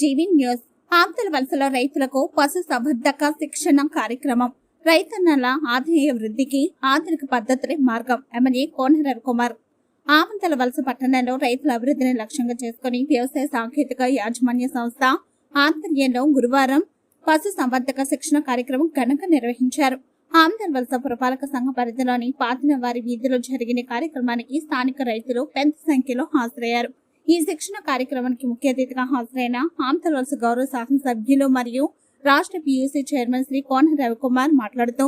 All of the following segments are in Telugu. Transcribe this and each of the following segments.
జీవి న్యూస్. ఆంతల వలసలో రైతులకు పశు సంవర్ధక శిక్షణ కార్యక్రమం. రైతన్నల ఆదాయ వృద్ధికి ఆధునిక పద్ధతులే మార్గం. ఎమ్మెల్యే కోన రవికుమార్. ఆమంతల వలస పట్టణంలో రైతుల అభివృద్ధిని లక్ష్యంగా చేసుకుని వ్యవసాయ సాంకేతిక యాజమాన్య సంస్థ ఆధ్వర్యంలో గురువారం పశు సంవర్ధక శిక్షణ కార్యక్రమం ఘనంగా నిర్వహించారు. ఆమంతల వలస పురపాలక సంఘ పరిధిలోని పాతినవారి వీధిలో జరిగిన కార్యక్రమానికి స్థానిక రైతులు పెద్ద సంఖ్యలో హాజరయ్యారు. ఈ శిక్షణ కార్యక్రమానికి ముఖ్య అతిథిగా హాజరైన ఆమంతల వలస గౌరవ శాసనసభ్యులు మరియు రాష్ట్ర పియూసీ చైర్మన్ శ్రీ కోన రవికుమార్ మాట్లాడుతూ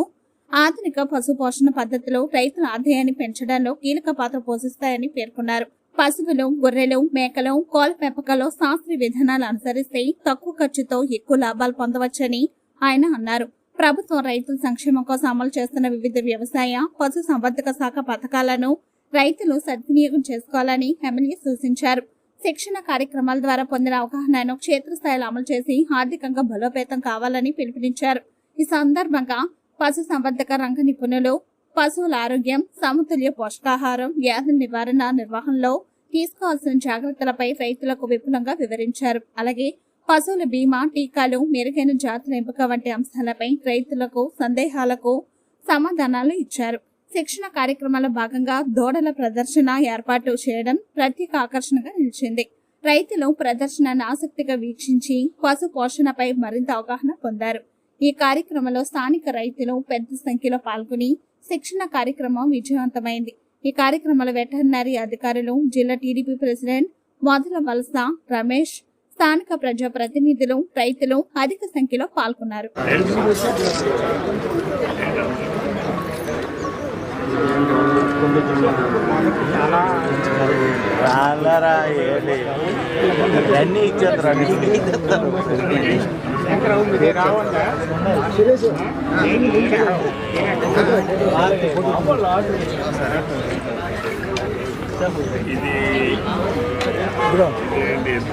ఆధునిక పశు పోషణ పద్ధతులు రైతుల ఆదాయాన్ని పెంచడంలో కీలక పాత్ర పోషిస్తాయని పేర్కొన్నారు. పశువులు, గొర్రెలు, మేకలు, కోళ్ల పెంపకంలో శాస్త్రీయ విధానాలు అనుసరిస్తే తక్కువ ఖర్చుతో ఎక్కువ లాభాలు పొందవచ్చని ఆయన అన్నారు. ప్రభుత్వం రైతుల సంక్షేమం కోసం అమలు చేస్తున్న వివిధ వ్యవసాయ పశు సంవర్ధక శాఖ పథకాలను రైతులు సద్వినియోగం చేసుకోవాలని ఎమ్మెల్యే సూచించారు. శిక్షణ కార్యక్రమాల ద్వారా పొందిన అవగాహనను క్షేత్రస్థాయిలో అమలు చేసి ఆర్థికంగా బలోపేతం కావాలని పిలుపునిచ్చారు. ఈ సందర్భంగా పశు సంవర్ధక రంగ నిపుణులు పశువుల ఆరోగ్యం, సమతుల్య పోషకాహారం, వ్యాధుల నివారణ నిర్వహణలో తీసుకోవాల్సిన జాగ్రత్తలపై రైతులకు విపులంగా వివరించారు. అలాగే పశువుల బీమా, టీకాలు, మెరుగైన జాతుల ఎంపిక వంటి అంశాలపై రైతులకు సందేహాలకు సమాధానాలు ఇచ్చారు. శిక్షణ కార్యక్రమాల్లో భాగంగా దూడల ప్రదర్శన ఏర్పాటు చేయడం ప్రత్యేక ఆకర్షణగా నిలిచింది. రైతులు ప్రదర్శనను ఆసక్తిగా వీక్షించి పశు పోషణపై మరింత అవగాహన పొందారు. ఈ కార్యక్రమంలో స్థానిక రైతులు పెద్ద సంఖ్యలో పాల్గొని శిక్షణ కార్యక్రమం విజయవంతమైంది. ఈ కార్యక్రమంలో వెటర్నరీ అధికారులు, జిల్లా టీడీపీ ప్రెసిడెంట్ మొదల వలస రమేష్, స్థానిక ప్రజా ప్రతినిధులు, రైతులు అధిక సంఖ్యలో పాల్గొన్నారు. ఇది